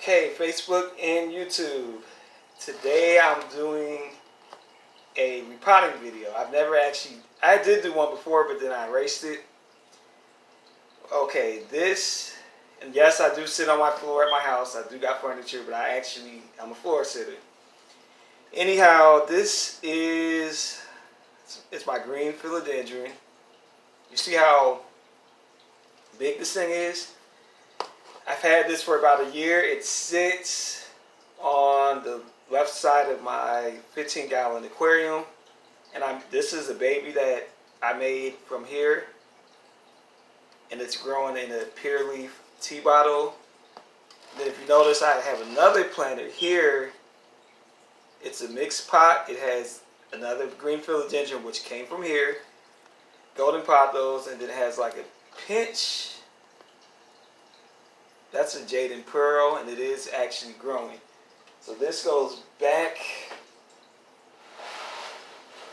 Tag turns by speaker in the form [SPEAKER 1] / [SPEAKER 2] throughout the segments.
[SPEAKER 1] Okay, Facebook and YouTube. Today I'm doing a repotting video. I did do one before, but then I erased it. Okay, and yes, I do sit on my floor at my house. I do got furniture, but I'm a floor sitter. Anyhow, it's my Green Philodendron. You see how big this thing is? I've had this for about a year. It sits on the left side of my 15-gallon aquarium, and this is a baby that I made from here, and it's growing in a pure leaf tea bottle. Then if you notice, I have another planter here. It's a mixed pot. It has another Green Philodendron which came from here, golden pothos, and then it has like a pinch. That's a jade and pearl, and it is actually growing. So this goes back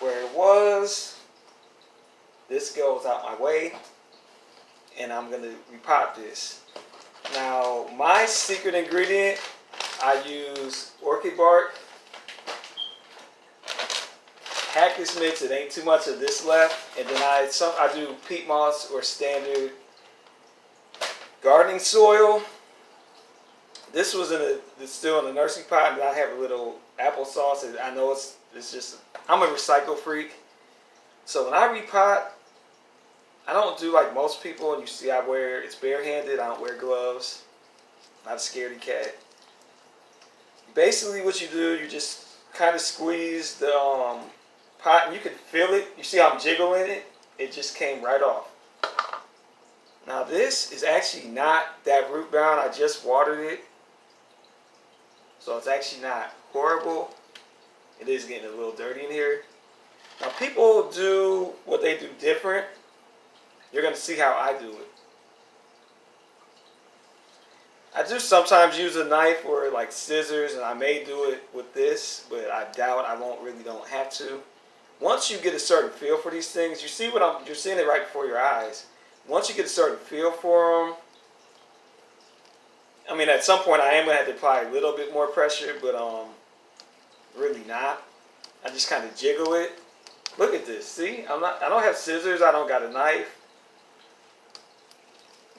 [SPEAKER 1] where it was. This goes out my way, and I'm going to repot this. Now, my secret ingredient, I use orchid bark, cactus mix. It ain't too much of this left, and then I do peat moss or standard gardening soil. This was it's still in a nursing pot, and I have a little applesauce. And I know it's just, I'm a recycle freak. So when I repot, I don't do like most people. And you see, it's barehanded. I don't wear gloves. Not a scaredy cat. Basically, what you do, you just kind of squeeze the pot, and you can feel it. You see how I'm jiggling it? It just came right off. Now this is actually not that root bound. I just watered it. So it's actually not horrible. It is getting a little dirty in here. Now people do what they do different. You're going to see how I do it. I do sometimes use a knife or like scissors, and I may do it with this, but I doubt I don't have to. Once you get a certain feel for these things, you're seeing it right before your eyes. Once you get a certain feel for them, I mean, at some point I am going to have to apply a little bit more pressure, but really not. I just kind of jiggle it. Look at this. See, I don't have scissors. I don't got a knife.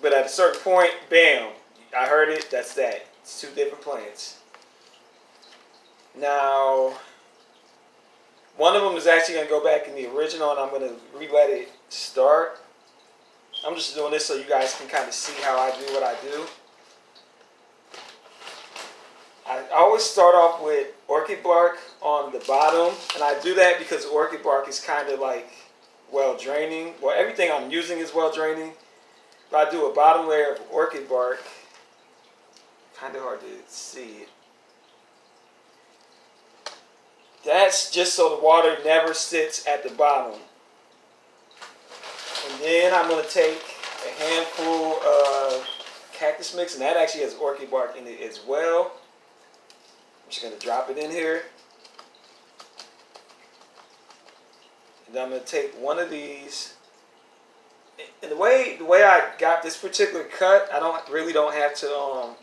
[SPEAKER 1] But at a certain point, bam, I heard it. That's that. It's two different plants. Now, one of them is actually going to go back in the original, and I'm going to re-let it start. I'm just doing this so you guys can kind of see how I do what I do. I always start off with orchid bark on the bottom, and I do that because orchid bark is kind of like well draining. Well, everything I'm using is well draining, but I do a bottom layer of orchid bark. Kind of hard to see it. That's just so the water never sits at the bottom. And then I'm going to take a handful of cactus mix, and that actually has orchid bark in it as well. I'm just going to drop it in here. And then I'm going to take one of these. And the way I got this particular cut, I don't really have to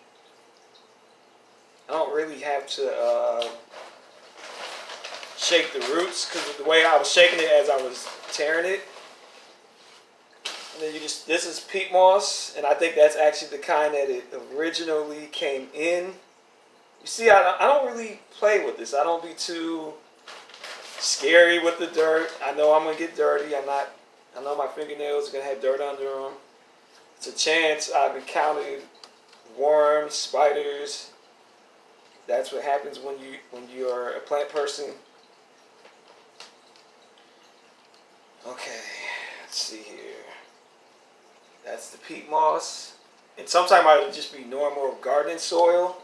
[SPEAKER 1] shake the roots, because the way I was shaking it as I was tearing it. And then this is peat moss, and I think that's actually the kind that it originally came in. You see, I don't really play with this. I don't be too scary with the dirt. I know I'm going to get dirty. I know my fingernails are going to have dirt under them. It's a chance. I've encountered worms, spiders. That's what happens when you're a plant person. Okay, let's see here. That's the peat moss. And sometimes I would just be normal garden soil.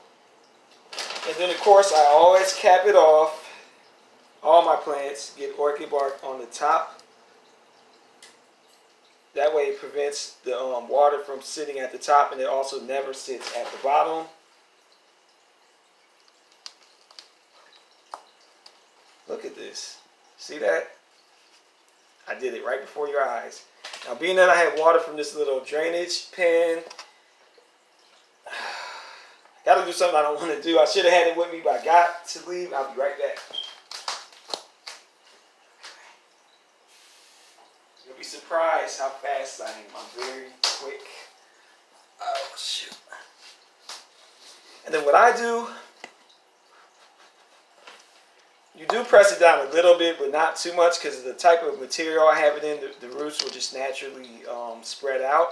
[SPEAKER 1] And then of course I always cap it off. All my plants get orchid bark on the top. That way it prevents the water from sitting at the top, and it also never sits at the bottom. Look at this. See that? I did it right before your eyes. Now, being that I had water from this little drainage pan, I Gotta do something I don't want to do. I should have had it with me, but I got to leave. I'll be right back. You'll be surprised how fast I am. I'm very quick. Oh, shoot. And then what I do, you do press it down a little bit, but not too much because of the type of material I have it in. The roots will just naturally spread out.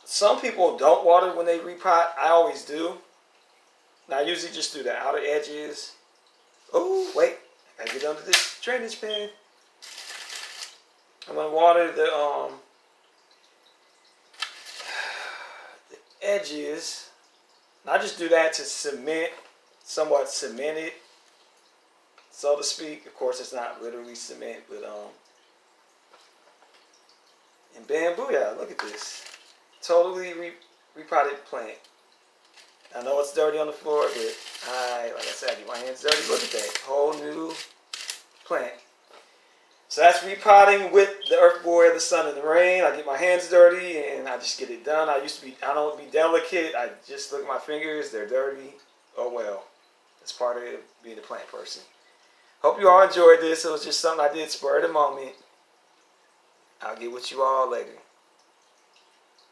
[SPEAKER 1] Some people don't water when they repot. I always do. Now I usually just do the outer edges. Oh, wait. I gotta get under this drainage pan. I'm gonna water the edges. And I just do that to somewhat cement it, so to speak. Of course, it's not literally cement, but and bamboo. Yeah, look at this. Totally repotted plant. I know it's dirty on the floor, but like I said, I get my hands dirty. Look at that whole new plant. So that's repotting with the earth borer, the sun, and the rain. I get my hands dirty and I just get it done. I don't be delicate. I just look at my fingers. They're dirty. Oh well. It's part of being a plant person. Hope you all enjoyed this. It was just something I did spur of the moment. I'll get with you all later.